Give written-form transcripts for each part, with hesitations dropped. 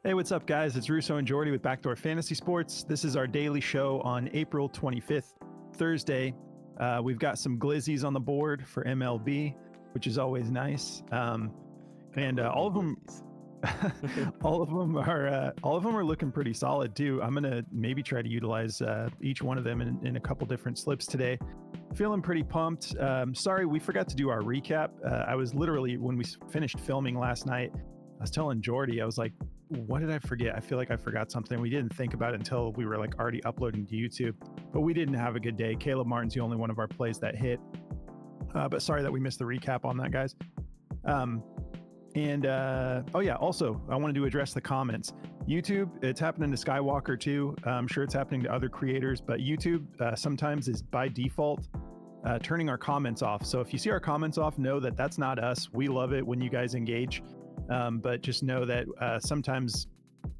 Hey, what's up, guys? It's Russo and Jordy with Backdoor Fantasy Sports. This is our daily show on April 25th, Thursday. We've got some glizzies on the board for MLB, which is always nice. And all of them, all of them are looking pretty solid too. I'm gonna maybe try to utilize each one of them in a couple different slips today. Feeling pretty pumped. Sorry, we forgot to do our recap. I was literally, when we finished filming last night, I was telling Jordy, I was like, what did I forget? I feel like I forgot something. We didn't think about it until we were like already uploading to YouTube, but we didn't have a good day. Caleb Martin's the only one of our plays that hit. But sorry that we missed the recap on that, guys. Oh yeah, also, I wanted to address the comments. YouTube, it's happening to Skywalker too. I'm sure it's happening to other creators, but YouTube sometimes is by default turning our comments off. So if you see our comments off, know that that's not us. We love it when you guys engage. But just know that sometimes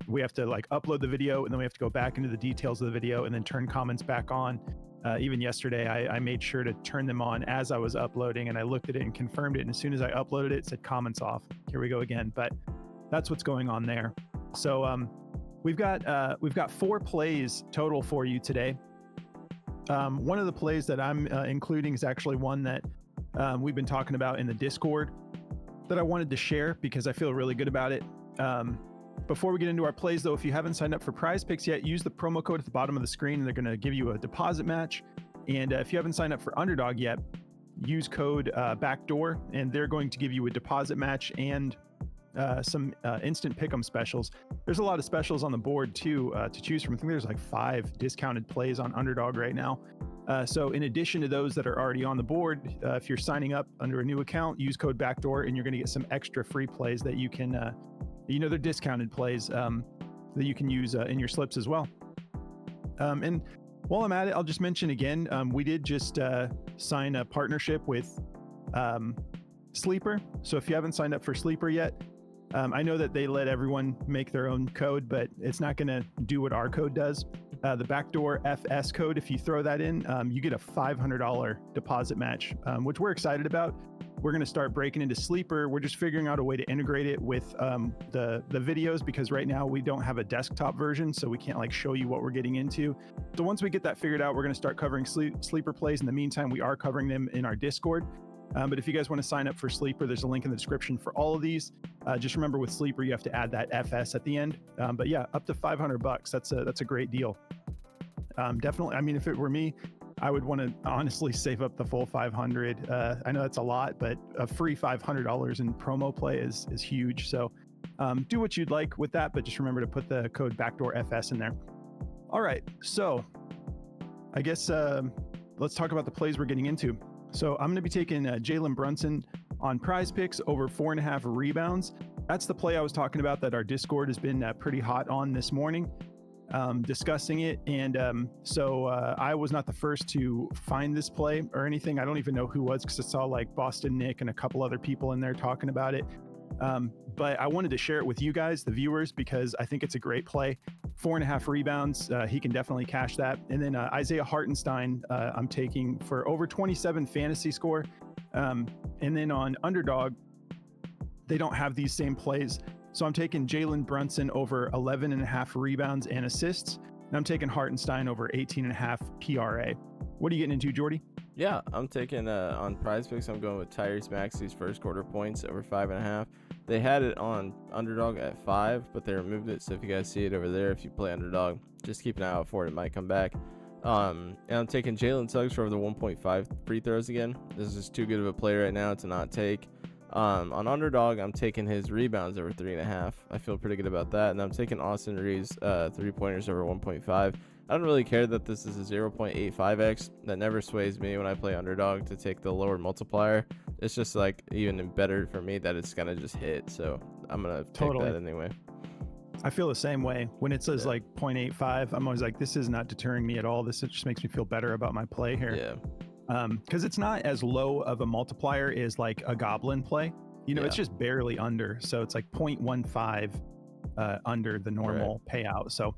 we have to like upload the video and then we have to go back into the details of the video and then turn comments back on. Even yesterday, I made sure to turn them on as I was uploading, and I looked at it and confirmed it. And as soon as I uploaded it, it said comments off. Here we go again. But that's what's going on there. So we've got 4 plays total for you today. One of the plays that I'm including is actually one that we've been talking about in the Discord that I wanted to share because I feel really good about it. Before we get into our plays, though, if you haven't signed up for Prize Picks yet, use the promo code at the bottom of the screen. They're going to give you a deposit match. And if you haven't signed up for Underdog yet, use code Backdoor, and they're going to give you a deposit match and some instant pick'em specials. There's a lot of specials on the board too to choose from. I think there's like 5 discounted plays on Underdog right now. So in addition to those that are already on the board, if you're signing up under a new account, use code Backdoor, and you're going to get some extra free plays that you can, they're discounted plays that you can use in your slips as well. And while I'm at it, I'll just mention again, we did just sign a partnership with Sleeper. So if you haven't signed up for Sleeper yet, I know that they let everyone make their own code, but it's not going to do what our code does. The Backdoor FS code, if you throw that in, you get a $500 deposit match, which we're excited about. We're going to start breaking into Sleeper. We're just figuring out a way to integrate it with the videos, because right now we don't have a desktop version, so we can't like show you what we're getting into. So once we get that figured out, we're going to start covering Sleeper plays. In the meantime, we are covering them in our Discord. But if you guys want to sign up for Sleeper, there's a link in the description for all of these. Just remember, with Sleeper, you have to add that FS at the end. But yeah, up to $500. That's a great deal. Definitely. I mean, if it were me, I would want to honestly save up the full 500. I know that's a lot, but a free $500 in promo play is huge. So do what you'd like with that, but just remember to put the code Backdoor FS in there. All right. So I guess let's talk about the plays we're getting into. So I'm going to be taking Jalen Brunson on Prize Picks over 4.5 rebounds. That's the play I was talking about that our Discord has been pretty hot on this morning, discussing it. And so I was not the first to find this play or anything. I don't even know who was, because I saw like Boston Nick and a couple other people in there talking about it. But I wanted to share it with you guys, the viewers, because I think it's a great play. 4.5 rebounds, he can definitely cash that. And then Isaiah Hartenstein, I'm taking for over 27 fantasy score. And then on Underdog, they don't have these same plays. So I'm taking Jalen Brunson over 11.5 rebounds and assists. And I'm taking Hartenstein over 18.5 PRA. What are you getting into, Jordy? Yeah, I'm taking on Prize Picks. I'm going with Tyrese Maxey's first quarter points over 5.5. They had it on Underdog at 5, but they removed it. So if you guys see it over there, if you play Underdog, just keep an eye out for it. It might come back. And I'm taking Jalen Suggs for over the 1.5 free throws again. This is just too good of a play right now to not take. On Underdog, I'm taking his rebounds over 3.5. I feel pretty good about that. And I'm taking Austin Reeves 3-pointers over 1.5. I don't really care that this is a 0.85x. That never sways me when I play Underdog to take the lower multiplier. It's just like even better for me that it's gonna just hit. So I'm gonna take that anyway. I feel the same way. When it says like 0.85, I'm always like, this is not deterring me at all. This just makes me feel better about my play here. Yeah. Because it's not as low of a multiplier as like a Goblin play. It's just barely under. So it's like 0.15 under the normal payout. So,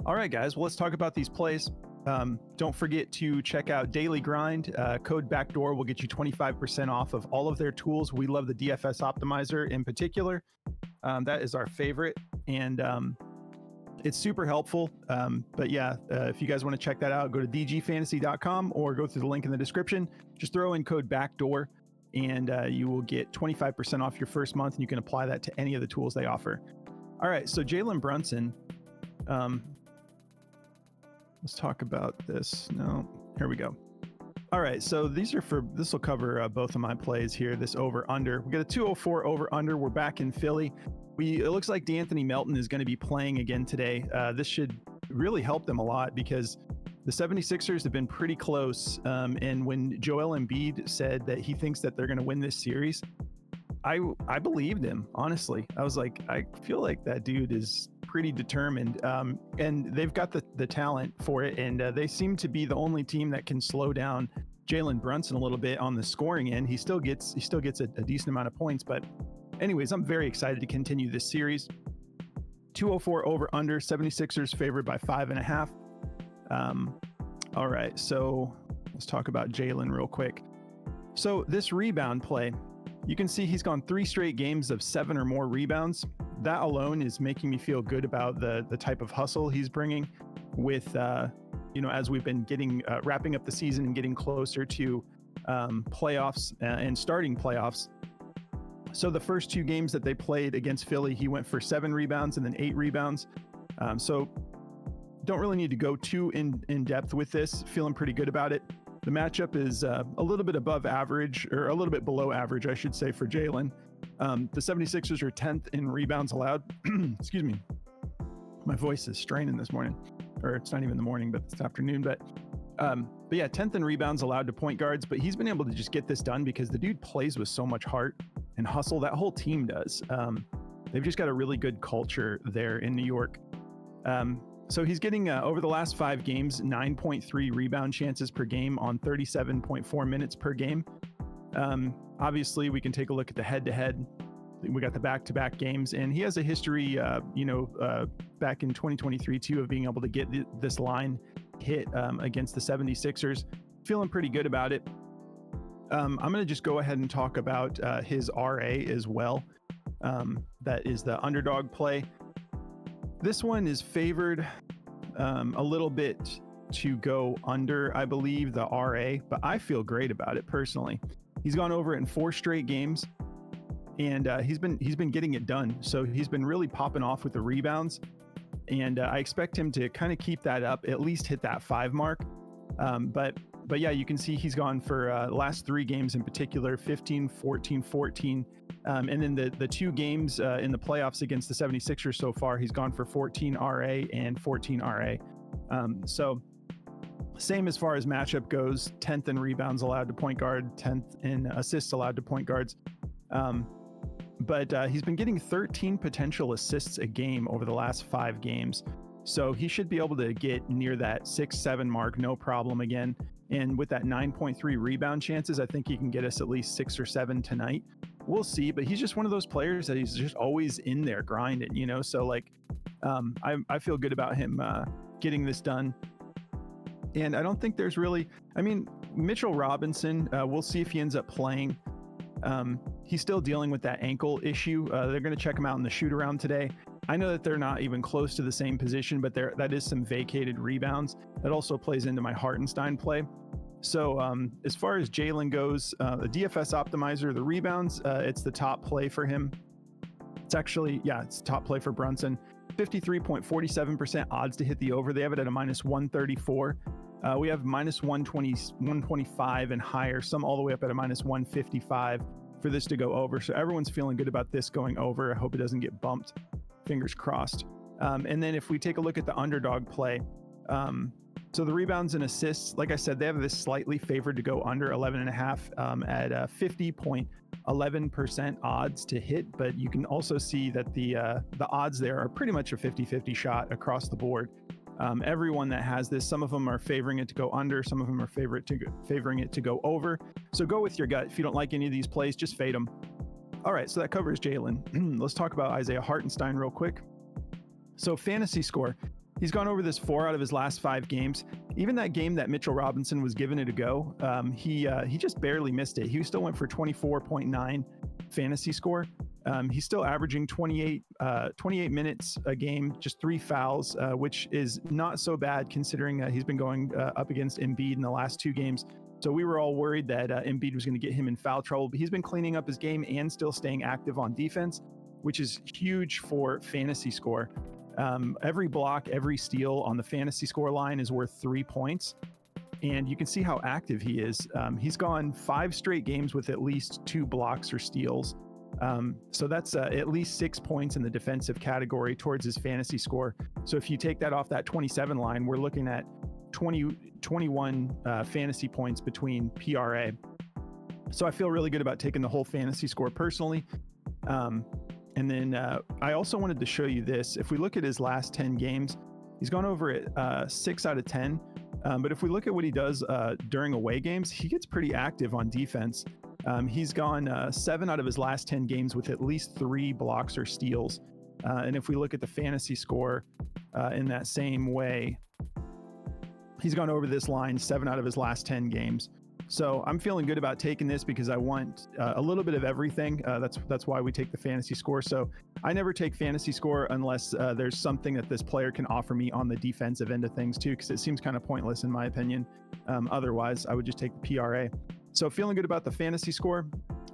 all right, guys, well, let's talk about these plays. Don't forget to check out Daily Grind. Code Backdoor will get you 25% off of all of their tools. We love the DFS Optimizer in particular. That is our favorite. and it's super helpful. But yeah, if you guys want to check that out, go to dgfantasy.com or go through the link in the description. Just throw in code BACKDOOR and you will get 25% off your first month, and you can apply that to any of the tools they offer. All right, so Jalen Brunson. Let's talk about this. No, here we go. All right, so this will cover both of my plays here, this over-under. We got a 204 over-under. We're back in Philly. It looks like D'Anthony Melton is going to be playing again today. This should really help them a lot because the 76ers have been pretty close. And when Joel Embiid said that he thinks that they're going to win this series, I believed him, honestly. I was like, I feel like that dude is pretty determined. And they've got the talent for it. And they seem to be the only team that can slow down Jalen Brunson a little bit on the scoring end. He still gets a decent amount of points, but anyways, I'm very excited to continue this series. 204 over under, 76ers favored by 5.5. All right, so let's talk about Jalen real quick. So this rebound play, you can see he's gone 3 straight games of 7 or more rebounds. That alone is making me feel good about the type of hustle he's bringing with, as we've been getting wrapping up the season and getting closer to playoffs and starting playoffs. So the first 2 games that they played against Philly, he went for 7 rebounds and then 8 rebounds. So don't really need to go too in depth with this. Feeling pretty good about it. The matchup is a little bit above average, or a little bit below average, I should say, for Jalen. The 76ers are 10th in rebounds allowed. Excuse me. My voice is straining this morning, or it's not even the morning, but it's afternoon. But yeah, 10th in rebounds allowed to point guards, but he's been able to just get this done because the dude plays with so much heart and hustle. That whole team does. They've just got a really good culture there in New York. So he's getting, over the last 5 games, 9.3 rebound chances per game on 37.4 minutes per game. Obviously, we can take a look at the head-to-head. We got the back-to-back games, and he has a history, back in 2023, too, of being able to get this line hit against the 76ers. Feeling pretty good about it. I'm going to just go ahead and talk about his RA as well. That is the underdog play. This one is favored a little bit to go under, I believe, the RA, but I feel great about it personally. He's gone over it in 4 straight games, and he's been getting it done. So he's been really popping off with the rebounds, and I expect him to kind of keep that up, at least hit that 5 mark. But yeah, you can see he's gone for the last 3 games in particular, 15, 14, 14. And then the 2 games in the playoffs against the 76ers so far, he's gone for 14 RA and 14 RA. So same as far as matchup goes, 10th in rebounds allowed to point guard, 10th in assists allowed to point guards. But he's been getting 13 potential assists a game over the last 5 games. So he should be able to get near that 6-7 mark, no problem again. And with that 9.3 rebound chances, I think he can get us at least 6 or 7 tonight. We'll see, but he's just one of those players that he's just always in there grinding, So like, I feel good about him getting this done. And I don't think there's really, Mitchell Robinson, we'll see if he ends up playing. He's still dealing with that ankle issue. They're going to check him out in the shoot around today. I know that they're not even close to the same position, but that is some vacated rebounds. That also plays into my Hartenstein play. So as far as Jalen goes, the DFS optimizer, the rebounds, it's the top play for him. It's actually, it's top play for Brunson. 53.47% odds to hit the over. They have it at a minus 134. We have minus 120, 125 and higher, some all the way up at a minus 155 for this to go over. So everyone's feeling good about this going over. I hope it doesn't get bumped. Fingers crossed. And then if we take a look at the underdog play, so the rebounds and assists, like I said, they have this slightly favored to go under 11.5 at 50.11% odds to hit. But you can also see that the odds there are pretty much a 50-50 shot across the board. Everyone that has this, some of them are favoring it to go under, some of them are favoring it to go over. So go with your gut. If you don't like any of these plays, just fade them. All right, so that covers Jalen. Let's talk about Isaiah Hartenstein real quick. So fantasy score. He's gone over this 4 out of his last 5 games. Even that game that Mitchell Robinson was giving it a go, he just barely missed it. He still went for 24.9 fantasy score. He's still averaging 28 minutes a game, just 3 fouls, which is not so bad considering he's been going up against Embiid in the last 2 games. So we were all worried that Embiid was going to get him in foul trouble, but he's been cleaning up his game and still staying active on defense, which is huge for fantasy score. Every block, every steal on the fantasy score line is worth 3 points. And you can see how active he is. He's gone 5 straight games with at least 2 blocks or steals. So that's at least 6 points in the defensive category towards his fantasy score. So if you take that off that 27 line, we're looking at 21 fantasy points between PRA. So I feel really good about taking the whole fantasy score personally. And then I also wanted to show you this. If we look at his last 10 games, he's gone over it 6 out of 10. But if we look at what he does during away games, he gets pretty active on defense. He's gone 7 out of his last 10 games with at least 3 blocks or steals. And if we look at the fantasy score in that same way, he's gone over this line 7 out of his last 10 games. So I'm feeling good about taking this because I want a little bit of everything. That's why we take the fantasy score. So I never take fantasy score unless there's something that this player can offer me on the defensive end of things too, because it seems kind of pointless in my opinion. Otherwise, I would just take the PRA. So feeling good about the fantasy score.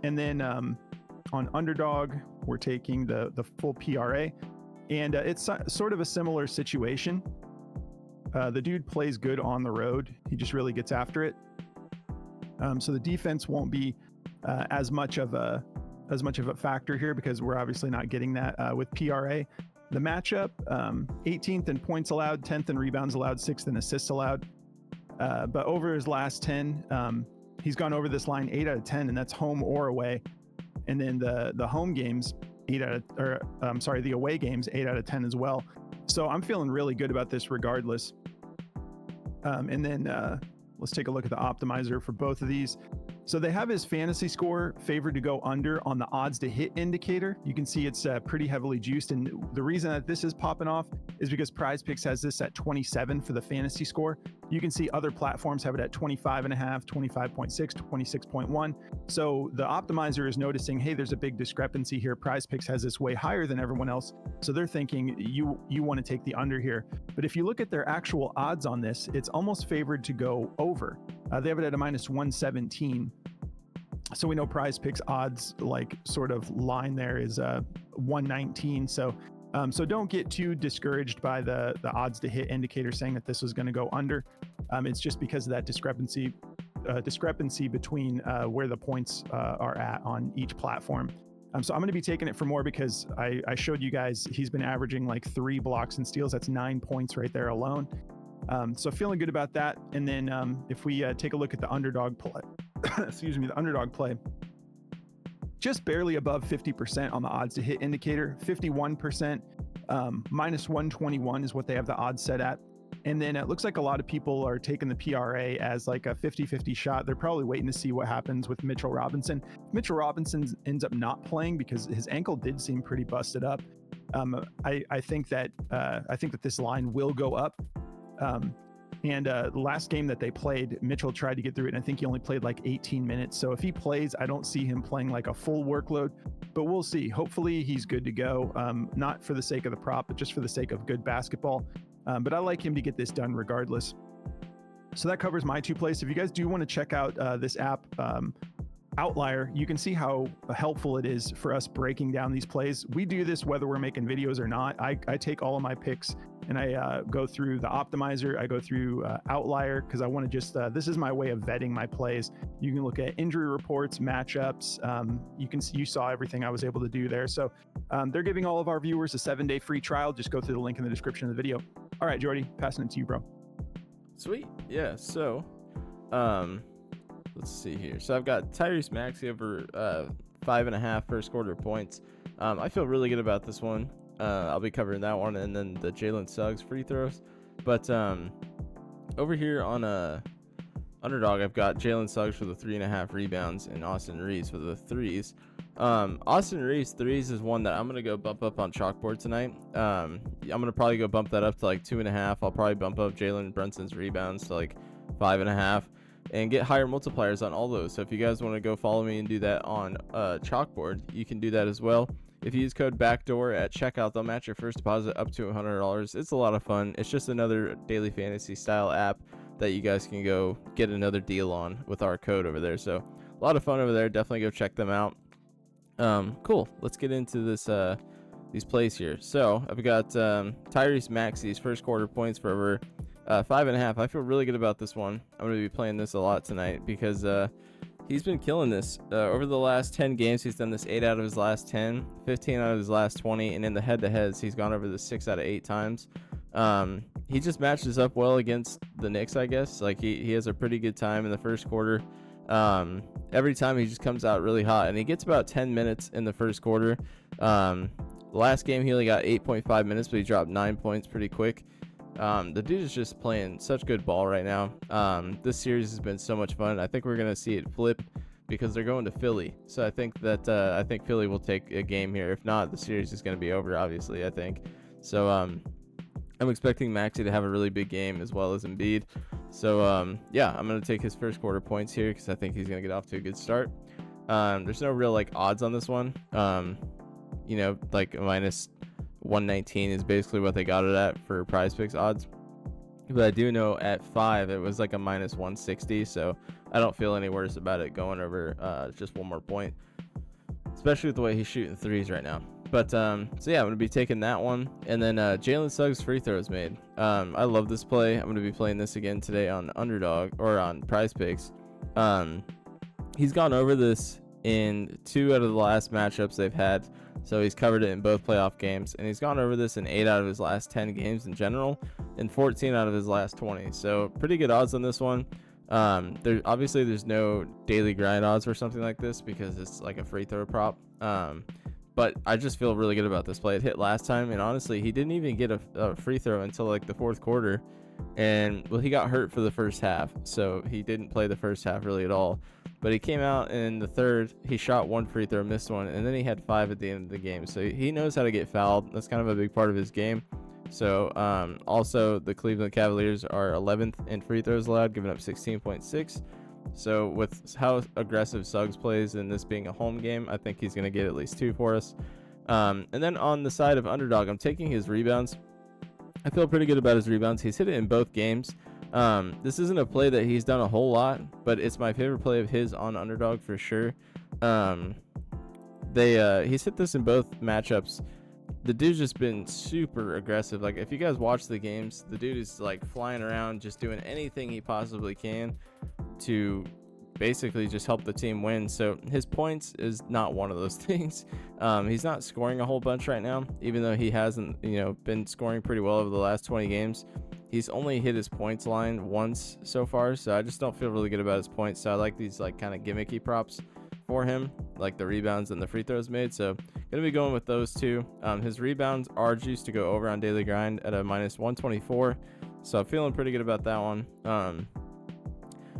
And then on Underdog, we're taking the full PRA. And it's sort of a similar situation. The dude plays good on the road. He just really gets after it. So the defense won't be as much of a factor here because we're obviously not getting that with PRA. The matchup, 18th in points allowed, 10th in rebounds allowed, 6th in assists allowed. But over his last 10, he's gone over this line 8 out of 10, and that's home or away. And then the home games, the away games, 8 out of 10 as well. So I'm feeling really good about this regardless. And then let's take a look at the optimizer for both of these. So they have his fantasy score favored to go under on the odds to hit indicator. You can see it's pretty heavily juiced. And the reason that this is popping off is because PrizePicks has this at 27 for the fantasy score. You can see other platforms have it at 25.5, 25.6, 26.1. So the optimizer is noticing, hey, there's a big discrepancy here. PrizePicks has this way higher than everyone else. So they're thinking you want to take the under here. But if you look at their actual odds on this, it's almost favored to go over. They have it at a minus 117. So we know PrizePicks odds like sort of line there is 119. So don't get too discouraged by the odds to hit indicator saying that this was going to go under. It's just because of that discrepancy between where the points are at on each platform. So I'm going to be taking it for more because I showed you guys he's been averaging like 3 blocks and steals. That's 9 points right there alone. So feeling good about that. And then if we take a look at the underdog play, the underdog play, just barely above 50% on the odds to hit indicator, 51%, minus 121 is what they have the odds set at. And then it looks like a lot of people are taking the PRA as like a 50-50 shot. They're probably waiting to see what happens with Mitchell Robinson. Mitchell Robinson ends up not playing because his ankle did seem pretty busted up. I think that this line will go up. And the last game that they played, Mitchell tried to get through it, and I think he only played like 18 minutes. So if he plays, I don't see him playing like a full workload, but we'll see. Hopefully he's good to go, not for the sake of the prop, but just for the sake of good basketball. But I like him to get this done regardless. So that covers my 2 plays. If you guys do want to check out this app, Outlier, you can see how helpful it is for us breaking down these plays. We do this whether we're making videos or not. I take all of my picks and I go through the optimizer. I go through Outlier because I want to just, this is my way of vetting my plays. You can look at injury reports, matchups. You saw everything I was able to do there. So they're giving all of our viewers a 7-day free trial. Just go through the link in the description of the video. All right, Jordy, passing it to you, bro. Sweet. Yeah. So, let's see here. So I've got Tyrese Maxey over 5.5 first quarter points. I feel really good about this one. I'll be covering that one and then the Jalen Suggs free throws. But over here on Underdog, I've got Jalen Suggs for the 3.5 rebounds and Austin Reeves for the threes. Austin Reeves threes is one that I'm going to go bump up on Chalkboard tonight. I'm going to probably go bump that up to like 2.5. I'll probably bump up Jalen Brunson's rebounds to like 5.5. and get higher multipliers on all those. So if you guys want to go follow me and do that on Chalkboard, you can do that as well. If you use code backdoor at checkout, they'll match your first deposit up to $100. It's a lot of fun. It's just another daily fantasy style app that you guys can go get another deal on with our code over there. So a lot of fun over there. Definitely go check them out. Cool. Let's get into this these plays here. So I've got Tyrese Maxey's first quarter points for over 5.5. I feel really good about this one. I'm going to be playing this a lot tonight because he's been killing this. Over the last 10 games, he's done this 8 out of his last 10, 15 out of his last 20, and in the head-to-heads, he's gone over this 6 out of 8 times. He just matches up well against the Knicks, I guess. Like, he has a pretty good time in the first quarter. Every time he just comes out really hot, and he gets about 10 minutes in the first quarter. Last game, he only got 8.5 minutes, but he dropped 9 points pretty quick. The dude is just playing such good ball right now. This series has been so much fun. I think we're going to see it flip because they're going to Philly. So I think that I think Philly will take a game here. If not, the series is going to be over, obviously, I think. So I'm expecting Maxey to have a really big game as well as Embiid. So yeah, I'm going to take his first quarter points here because I think he's going to get off to a good start. There's no real like odds on this one. You know, like minus 119 is basically what they got it at for Prize Picks odds, but I do know at 5 it was like a minus 160, so I don't feel any worse about it going over just one more point, especially with the way he's shooting threes right now. But so yeah, I'm gonna be taking that one, and then Jalen Suggs free throws made. I love this play. I'm gonna be playing this again today on Underdog or on Prize Picks. He's gone over this in 2 out of the last matchups they've had. So he's covered it in both playoff games, and he's gone over this in 8 out of his last 10 games in general, and 14 out of his last 20. So pretty good odds on this one. There's no daily grind odds or something like this because it's like a free throw prop. But I just feel really good about this play. It hit last time, and honestly, he didn't even get a free throw until like the fourth quarter, and well, he got hurt for the first half, so he didn't play the first half really at all. But he came out in the third, he shot 1 free throw, missed 1, and then he had 5 at the end of the game. So he knows how to get fouled. That's kind of a big part of his game. So also the Cleveland Cavaliers are 11th in free throws allowed, giving up 16.6. So with how aggressive Suggs plays and this being a home game, I think he's going to get at least 2 for us. And then on the side of Underdog, I'm taking his rebounds. I feel pretty good about his rebounds. He's hit it in both games. This isn't a play that he's done a whole lot, but it's my favorite play of his on Underdog for sure. He's hit this in both matchups. The dude's just been super aggressive. Like, if you guys watch the games, the dude is like flying around, just doing anything he possibly can to basically just help the team win. So his points is not one of those things. He's not scoring a whole bunch right now, even though he hasn't, been scoring pretty well over the last 20 games. He's only hit his points line once so far, so I just don't feel really good about his points. So I like these like kind of gimmicky props for him, like the rebounds and the free throws made. So gonna be going with those two. His rebounds are juiced to go over on Daily Grind at a minus 124, so I'm feeling pretty good about that one.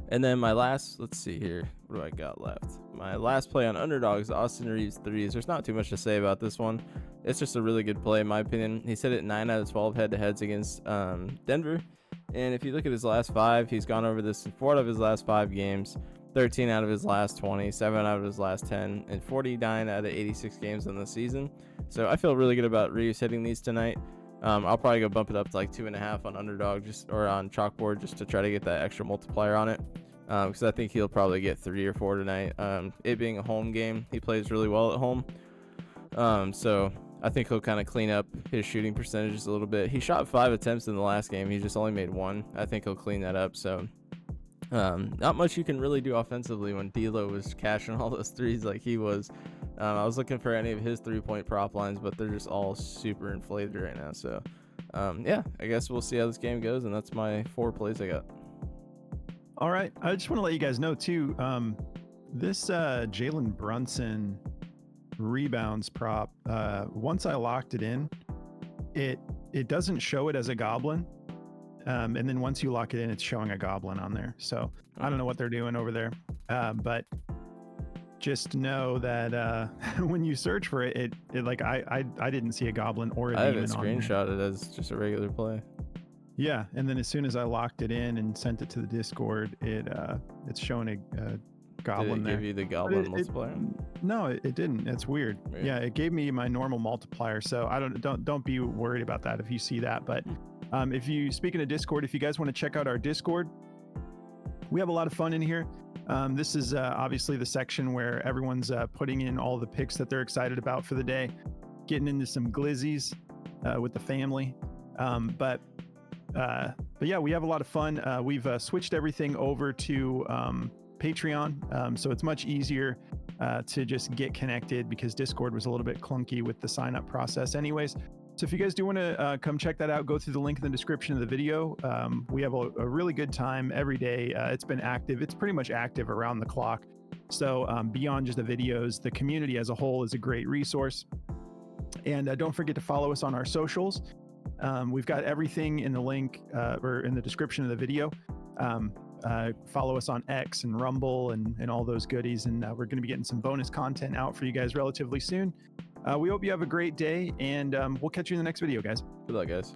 And then my last, let's see here, what do I got left? My last play on Underdogs, Austin Reeves threes. There's not too much to say about this one. It's just a really good play in my opinion. He's hit it 9 out of 12 head-to-heads against Denver. And if you look at his last 5, he's gone over this in 4 out of his last 5 games, 13 out of his last 20, 7 out of his last 10, and 49 out of 86 games in the season. So I feel really good about Reeves hitting these tonight. I'll probably go bump it up to like 2.5 on Underdog or on Chalkboard just to try to get that extra multiplier on it. Because I think he'll probably get 3 or 4 tonight. It being a home game, he plays really well at home. So I think he'll kind of clean up his shooting percentages a little bit. He shot 5 attempts in the last game. He just only made 1. I think he'll clean that up. So not much you can really do offensively when D'Lo was cashing all those threes like he was. I was looking for any of his 3-point prop lines, but they're just all super inflated right now. So yeah, I guess we'll see how this game goes, and that's my 4 plays I got. All right. I just want to let you guys know too, this Jalen Brunson rebounds prop, once I locked it in, it doesn't show it as a goblin. And then once you lock it in, it's showing a goblin on there. So I don't know what they're doing over there. But just know that when you search for it, it like I didn't see a goblin or a demon on there. I have it screenshotted as just a regular play. Yeah, and then as soon as I locked it in and sent it to the Discord, it's showing a goblin Did it there. give you the But goblin multiplier? no, it didn't. It's weird. Weird. Yeah, it gave me my normal multiplier, so I don't be worried about that if you see that. But if you, speaking of Discord, if you guys want to check out our Discord, we have a lot of fun in here. This is obviously the section where everyone's putting in all the picks that they're excited about for the day, getting into some glizzies with the family. But yeah, we have a lot of fun. We've switched everything over to Patreon, so it's much easier to just get connected because Discord was a little bit clunky with the sign up process anyways. So if you guys do want to come check that out, go through the link in the description of the video. We have a really good time every day. It's been active. It's pretty much active around the clock. So beyond just the videos, the community as a whole is a great resource. And don't forget to follow us on our socials. We've got everything in the link or in the description of the video. Follow us on X and Rumble and all those goodies. And we're going to be getting some bonus content out for you guys relatively soon. We hope you have a great day, and we'll catch you in the next video, guys. Good luck, guys.